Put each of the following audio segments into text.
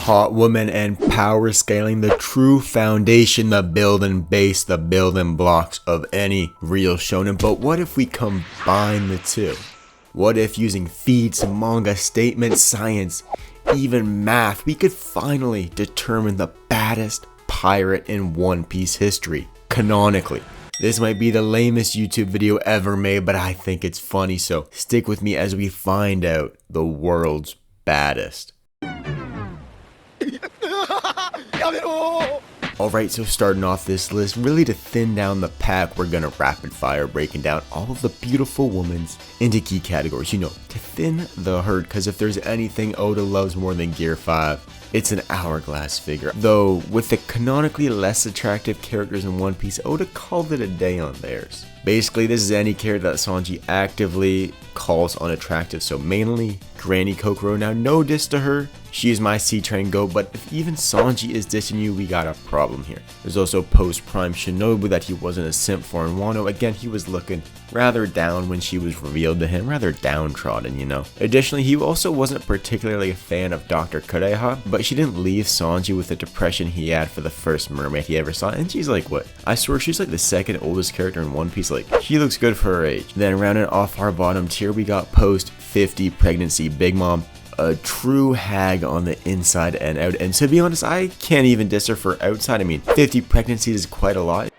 hot woman and power scaling, the true foundation, the building base, the building blocks of any real shonen. But what if we combine the two? What if using feats, manga, statements, science, even math, we could finally determine the baddest pirate in One Piece history, canonically? This might be the lamest YouTube video ever made, but I think it's funny, so stick with me as we find out the world's baddest. Alright, so starting off this list, really to thin down the pack, we're gonna rapid fire breaking down all of the beautiful women's into key categories, to thin the herd, because if there's anything Oda loves more than Gear 5, it's an hourglass figure. Though, with the canonically less attractive characters in One Piece, Oda called it a day on theirs. Basically, this is any character that Sanji actively calls unattractive, so mainly Granny Kokoro. Now, no diss to her, she is my C-Train GOAT, but if even Sanji is dissing you, we got a problem here. There's also post-Prime Shinobu that he wasn't a simp for, and Wano, again, he was looking rather down when she was revealed to him, rather downtrodden, Additionally, he also wasn't particularly a fan of Dr. Kureha, but she didn't leave Sanji with the depression he had for the first mermaid he ever saw, and she's like, what? I swear she's like the second oldest character in One Piece, like, she looks good for her age. Then rounding off our bottom tier, we got post-50 pregnancy Big Mom, a true hag on the inside and out, and to be honest, I can't even diss her for outside. I mean, 50 pregnancies is quite a lot.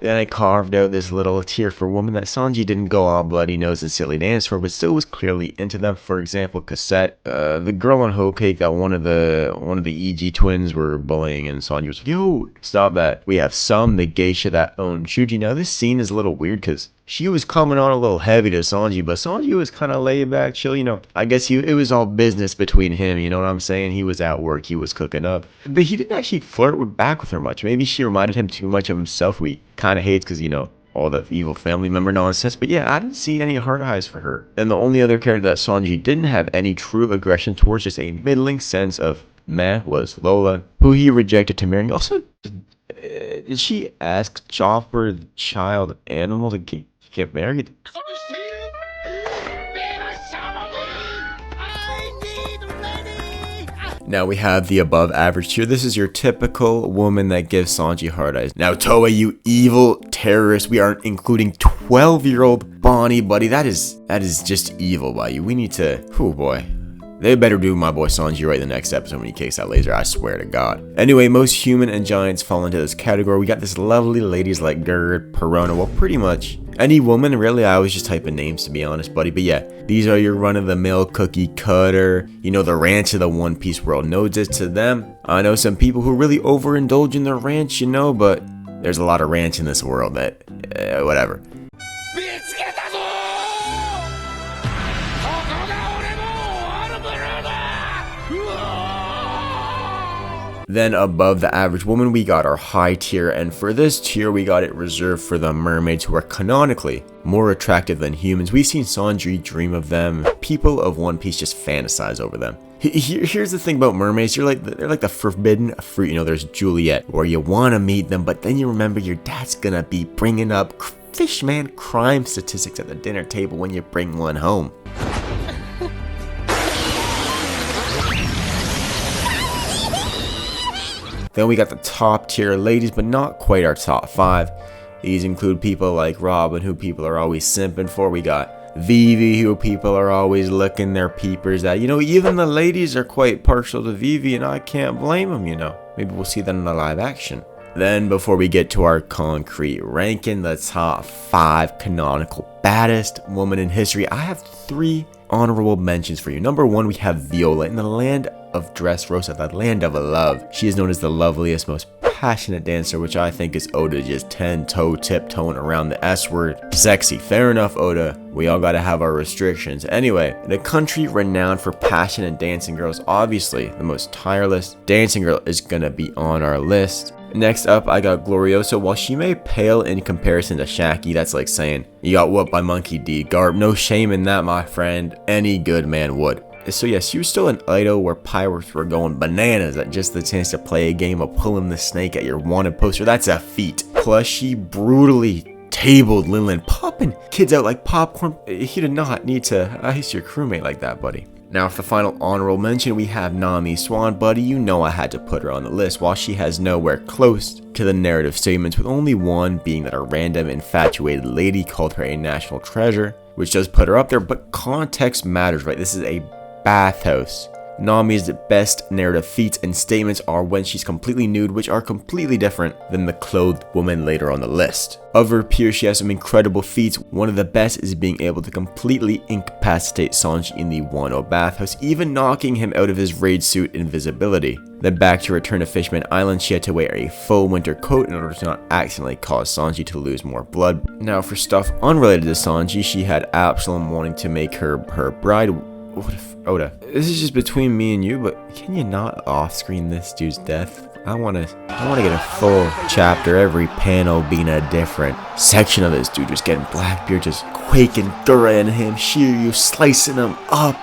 Then I carved out this little tier for women that Sanji didn't go all bloody nose and silly dance for, but still was clearly into them. For example, Cassette, the girl on Whole Cake that one of the EG twins were bullying, and Sanji was like, yo, stop that. We have Some, the geisha that owned Shuji. Now this scene is a little weird because she was coming on a little heavy to Sanji, but Sanji was kind of laid back, chill, I guess it was all business between him, you know what I'm saying? He was at work, he was cooking up. But he didn't actually flirt back with her much. Maybe she reminded him too much of himself, we kind of hates because, all the evil family member nonsense. But yeah, I didn't see any hard eyes for her. And the only other character that Sanji didn't have any true aggression towards, just a middling sense of meh, was Lola, who he rejected to marry. Also, did she ask Chopper, the child animal, to get married? Now we have the above average tier. This is your typical woman that gives Sanji hard eyes. Now Toei, you evil terrorist, we aren't including 12-year-old Bonnie, buddy. That is just evil by you. We need to, oh boy. They better do my boy Sanji right the next episode when he kicks that laser, I swear to God. Anyway, most human and giants fall into this category. We got this lovely ladies like Gerd, Perona, well, pretty much any woman, really. I always just type in names, to be honest, buddy. But yeah, these are your run-of-the-mill cookie cutter, the ranch of the One Piece world. No diss to them. I know some people who really overindulge in their ranch, but there's a lot of ranch in this world that, whatever. Then above the average woman, we got our high tier, and for this tier, we got it reserved for the mermaids, who are canonically more attractive than humans. We've seen Sanji dream of them. People of One Piece just fantasize over them. Here's the thing about mermaids, they're like the forbidden fruit. There's Juliet, where you want to meet them, but then you remember your dad's gonna be bringing up fishman crime statistics at the dinner table when you bring one home. Then we got the top tier ladies, but not quite our top 5. These include people like Robin, who people are always simping for. We got Vivi, who people are always looking their peepers at. Even the ladies are quite partial to Vivi, and I can't blame them, Maybe we'll see that in the live action. Then, before we get to our concrete ranking, the top 5 canonical baddest woman in history, I have 3 honorable mentions for you. Number 1, we have Viola. In the land of Dressrosa, the land of love, she is known as the loveliest, most passionate dancer, which I think is Oda just 10-toe tiptoeing around the S word. Sexy. Fair enough, Oda. We all gotta have our restrictions. Anyway, in a country renowned for passionate dancing girls, obviously the most tireless dancing girl is gonna be on our list. Next up, I got Gloriosa. While she may pale in comparison to Shakky, that's like saying, you got whooped by Monkey D. Garp, no shame in that, my friend. Any good man would. So yes, she was still an idol where pirates were going bananas at just the chance to play a game of pulling the snake at your wanted poster. That's a feat. Plus, she brutally tabled linen, popping kids out like popcorn. You did not need to ice your crewmate like that, buddy. Now for the final honorable mention, we have Nami Swan, buddy. You know I had to put her on the list. While she has nowhere close to the narrative statements, with only one being that a random infatuated lady called her a national treasure, which does put her up there, but context matters, right? This is a bathhouse. Nami's best narrative feats and statements are when she's completely nude, which are completely different than the clothed woman later on the list. Of her peers, she has some incredible feats. One of the best is being able to completely incapacitate Sanji in the Wano bathhouse, even knocking him out of his raid suit invisibility. Then back to return to Fishman Island, she had to wear a full winter coat in order to not accidentally cause Sanji to lose more blood. Now for stuff unrelated to Sanji, she had Absalom wanting to make her bride. What if Oda? This is just between me and you, but can you not off-screen this dude's death? I wanna get a full chapter, every panel being a different section of this dude just getting Blackbeard just quaking, Dura in him, Shiryu slicing him up,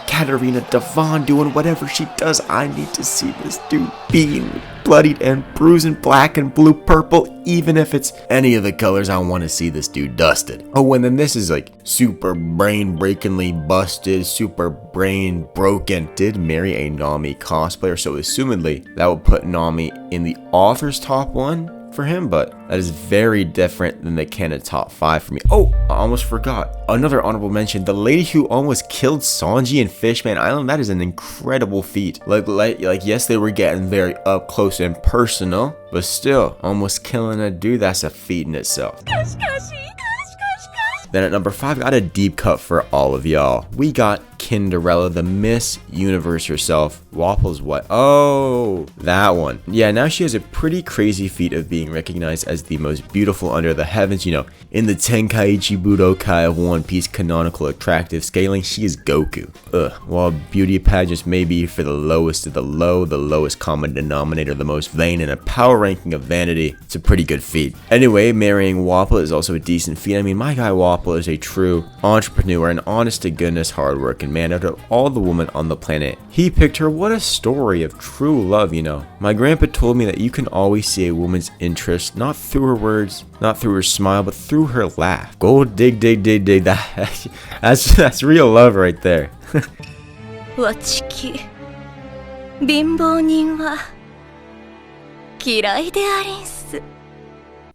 Katarina Devon doing whatever she does. I need to see this dude being bloodied and bruising, black and blue, purple, even if it's any of the colors. I want to see this dude dusted. Oh, and then this is like super brain-breakingly busted, super brain broken. Did marry a Nami cosplayer, so assumedly that would put Nami in the author's top 1 for him, but that is very different than the canon top 5 for me. Oh, I almost forgot. Another honorable mention, the lady who almost killed Sanji in Fishman Island. That is an incredible feat. Like yes, they were getting very up close and personal, but still, almost killing a dude, that's a feat in itself. Then at number 5, got a deep cut for all of y'all. We got Cinderella, the Miss Universe herself. Waffles what? Oh, that one. Yeah, now she has a pretty crazy feat of being recognized as the most beautiful under the heavens. You know, in the Tenkaichi Budokai of One Piece canonical attractive scaling, she is Goku. While beauty pageants may be for the lowest of the low, the lowest common denominator, the most vain, and a power ranking of vanity, it's a pretty good feat. Anyway, marrying Wappa is also a decent feat. I mean, my guy Wappa is a true entrepreneur and honest to goodness hardworking man. Out of all the women on the planet, he picked her. What a story of true love, you know. My grandpa told me that you can always see a woman's interest not through her words, not through her smile, but through her laugh. Go dig. That's real love right there.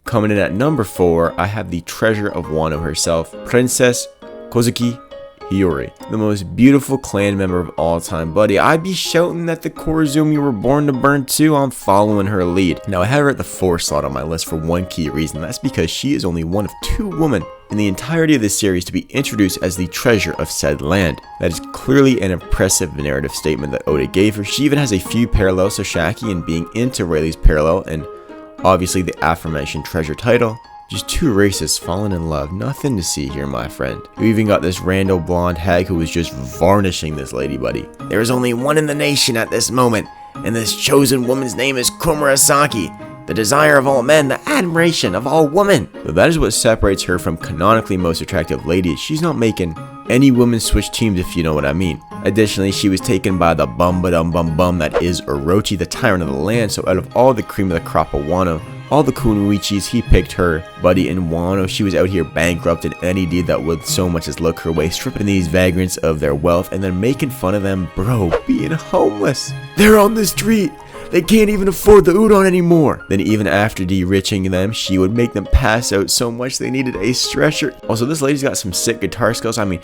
Coming in at number 4, I have the treasure of Wano herself, Princess Kozuki Hiyori, the most beautiful clan member of all time, buddy. I'd be shouting that the Korazumi were born to burn too. I'm following her lead. Now I have her at the 4th slot on my list for one key reason. That's because she is only one of 2 women in the entirety of this series to be introduced as the treasure of said land. That is clearly an impressive narrative statement that Oda gave her. She even has a few parallels to Shakky in being into Rayleigh's parallel and obviously the aforementioned treasure title. Just 2 racists falling in love. Nothing to see here, my friend. You even got this rando blonde hag who was just varnishing this lady, buddy. There is only one in the nation at this moment, and this chosen woman's name is Komurasaki, the desire of all men, the admiration of all women. So that is what separates her from canonically most attractive ladies. She's not making any women switch teams, if you know what I mean. Additionally, she was taken by the bum that is Orochi, the tyrant of the land. So out of all the cream of the crop of Wano, all the kunoichis, he picked her, buddy. In Wano, she was out here bankrupting any deed that would so much as look her way, stripping these vagrants of their wealth and then making fun of them, bro, being homeless. They're on the street. They can't even afford the udon anymore. Then even after de-riching them, she would make them pass out so much they needed a stretcher. Also, this lady's got some sick guitar skills. I mean,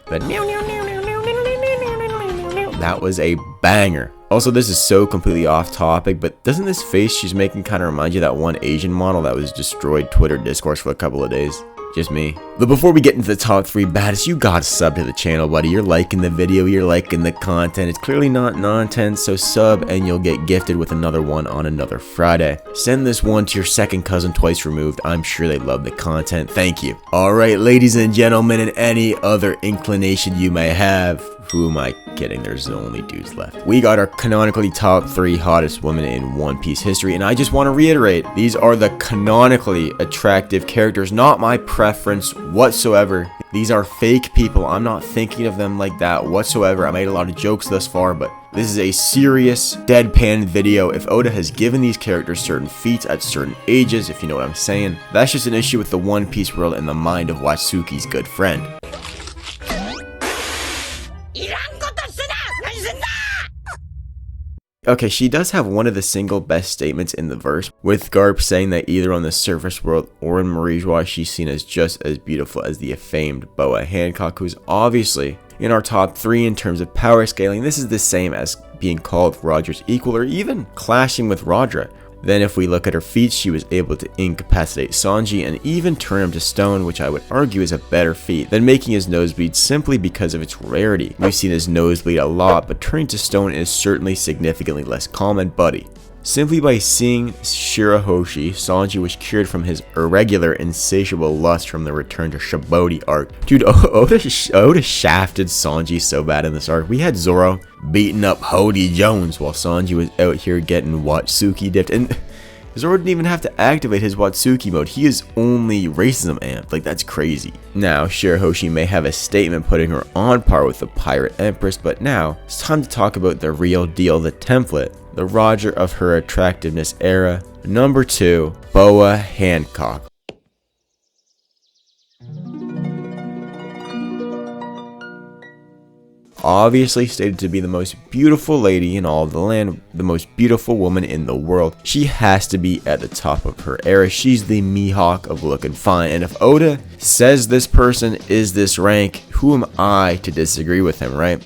that was a banger. Also, this is so completely off topic, but doesn't this face she's making kind of remind you of that one Asian model that was destroyed Twitter discourse for a couple of days? Just me. But before we get into the top 3 baddest, you gotta sub to the channel, buddy. You're liking the video, you're liking the content. It's clearly not nonsense, so sub and you'll get gifted with another one on another Friday. Send this one to your second cousin twice removed. I'm sure they love the content. Thank you. Alright, ladies and gentlemen, and any other inclination you may have. Who am I kidding? There's only dudes left. We got our canonically top 3 hottest women in One Piece history, and I just want to reiterate, these are the canonically attractive characters, not my preference whatsoever. These are fake people. I'm not thinking of them like that whatsoever. I made a lot of jokes thus far, but This is a serious, deadpan video. If Oda has given these characters certain feats at certain ages, if you know what I'm saying, that's just an issue with the One Piece world and the mind of Watsuki's good friend. Okay, she does have one of the single best statements in the verse, with Garp saying that either on the surface world or in Marijois, she's seen as just as beautiful as the famed Boa Hancock, who's obviously in our top 3 in terms of power scaling. This is the same as being called Roger's equal or even clashing with Roger. Then if we look at her feats, she was able to incapacitate Sanji and even turn him to stone, which I would argue is a better feat than making his nose bleed simply because of its rarity. We've seen his nose bleed a lot, but turning to stone is certainly significantly less common, buddy. Simply by seeing Shirahoshi, Sanji was cured from his irregular, insatiable lust from the return to Shaboti arc. Dude, Oda shafted Sanji so bad in this arc. We had Zoro beating up Hody Jones while Sanji was out here getting Watsuki dipped. And Zoro didn't even have to activate his Watsuki mode. He is only racism amped. Like, that's crazy. Now, Shirahoshi may have a statement putting her on par with the Pirate Empress, but now it's time to talk about the real deal, the template. The Roger of her attractiveness era. Number 2, Boa Hancock. Obviously stated to be the most beautiful lady in all of the land, the most beautiful woman in the world. She has to be at the top of her era. She's the Mihawk of looking fine. And if Oda says this person is this rank, who am I to disagree with him, right?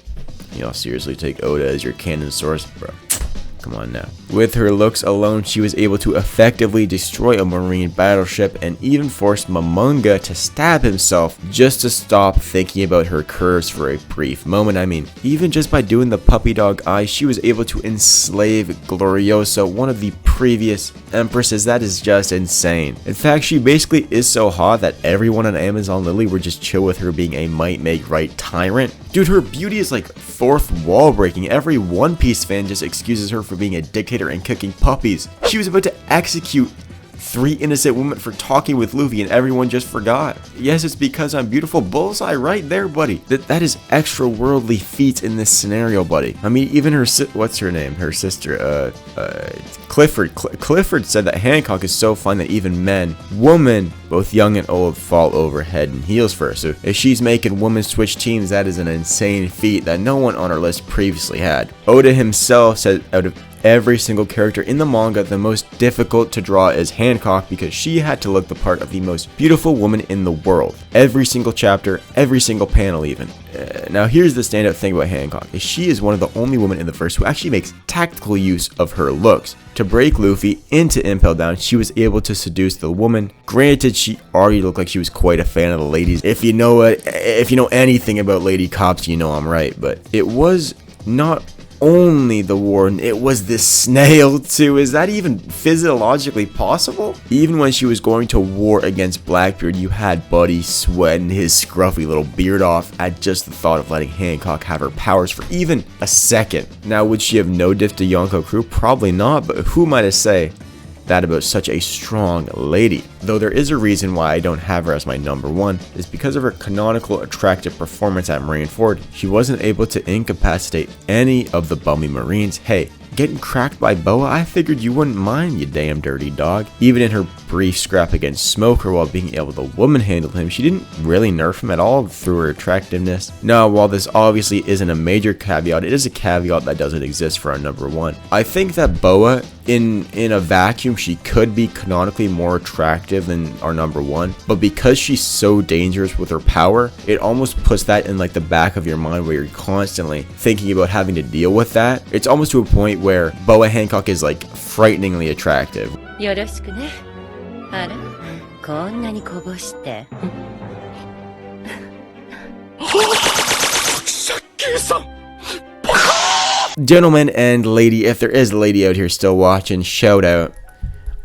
Y'all seriously take Oda as your canon source, bro? Come on now. With her looks alone, she was able to effectively destroy a marine battleship and even forced Momonga to stab himself just to stop thinking about her curves for a brief moment. I mean, even just by doing the puppy dog eye, she was able to enslave Gloriosa, one of the previous empresses. That is just insane. In fact, she basically is so hot that everyone on Amazon Lily were just chill with her being a might make right tyrant. Dude, her beauty is like fourth wall breaking. Every One Piece fan just excuses her for being a dictator and cooking puppies. She was about to execute 3 innocent women for talking with Luffy and everyone just forgot. Yes, it's because I'm beautiful. Bullseye right there, buddy. That is extra worldly feats in this scenario, buddy. I mean, even her what's her name? Her sister, Clifford. Clifford said that Hancock is so fine that even men, women, both young and old, fall over head and heels for her. So if she's making women switch teams, that is an insane feat that no one on our list previously had. Oda himself said out of every single character in the manga, the most difficult to draw is Hancock because she had to look the part of the most beautiful woman in the world. Every single chapter, every single panel even. Now here's the standout thing about Hancock, is she is one of the only women in the verse who actually makes tactical use of her looks. To break Luffy into Impel Down, she was able to seduce the woman. Granted, she already looked like she was quite a fan of the ladies. If you know anything about lady cops, you know I'm right, but it was not only the warden, it was this snail too. Is that even physiologically possible? Even when she was going to war against Blackbeard, you had Buddy sweating his scruffy little beard off at just the thought of letting Hancock have her powers for even a second. Now, would she have no diff to Yonko crew? Probably not, but who might I say that about such a strong lady? Though there is a reason why I don't have her as my number 1, is because of her canonical attractive performance at Marineford. She wasn't able to incapacitate any of the bummy marines. Hey, getting cracked by Boa, I figured you wouldn't mind, you damn dirty dog. Even in her brief scrap against Smoker while being able to woman handle him, she didn't really nerf him at all through her attractiveness. Now, while this obviously isn't a major caveat, it is a caveat that doesn't exist for our number 1. I think that Boa, in a vacuum, she could be canonically more attractive than our number 1, but because she's so dangerous with her power, it almost puts that in like the back of your mind where you're constantly thinking about having to deal with that. It's almost to a point where Boa Hancock is like frighteningly attractive. Gentlemen and lady, if there is a lady out here still watching, shout out.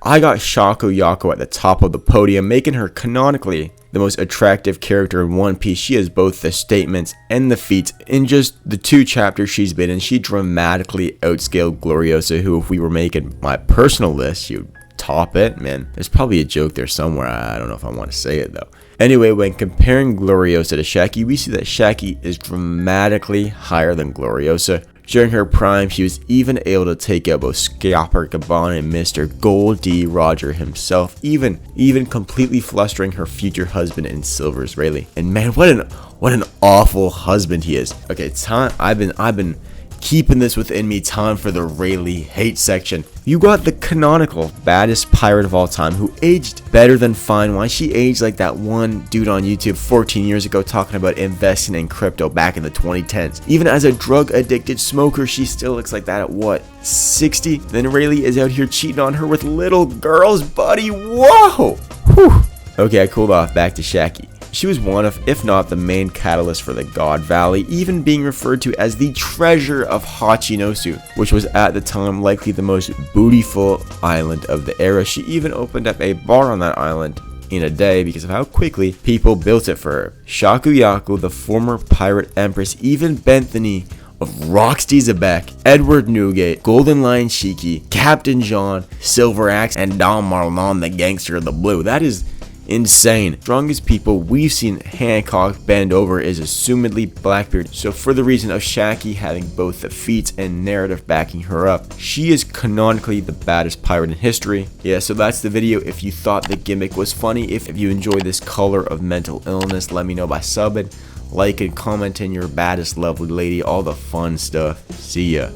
I got Shaku Yako at the top of the podium, making her canonically the most attractive character in One Piece. She has both the statements and the feats. In just the 2 chapters she's been in, she dramatically outscaled Gloriosa, who, if we were making my personal list, she would top it. Man, there's probably a joke there somewhere. I don't know if I want to say it though. Anyway, when comparing Gloriosa to Shakky, we see that Shakky is dramatically higher than Gloriosa. During her prime, she was even able to take out both Scapper Gabon and Mr. Goldie Roger himself, even completely flustering her future husband in Silver Israeli. And man, what an awful husband he is. Okay, time. I've been keeping this within me. Time for the Rayleigh hate section. You got the canonical baddest pirate of all time who aged better than fine. Why she aged like that one dude on YouTube 14 years ago talking about investing in crypto back in the 2010s. Even as a drug addicted smoker, she still looks like that at what, 60? Then Rayleigh is out here cheating on her with little girls, buddy. Whoa! Whew. Okay, I cooled off. Back to Shakky. She was one of, if not the main catalyst for the God Valley, even being referred to as the Treasure of Hachinosu, which was at the time likely the most bootyful island of the era. She even opened up a bar on that island in a day because of how quickly people built it for her. Shakuyaku, the former pirate empress, even bent the knee of Roxy Zebek, Edward Newgate, Golden Lion Shiki, Captain John, Silver Axe, and Don Marlon, the gangster of the blue. That is insane. Strongest people we've seen Hancock bend over is assumedly Blackbeard. So for the reason of Shakky having both the feats and narrative backing her up, she is canonically the baddest pirate in history. Yeah, so that's the video. If you thought the gimmick was funny, if you enjoy this color of mental illness, let me know by subbing, like and commenting, your baddest lovely lady, all the fun stuff. See ya.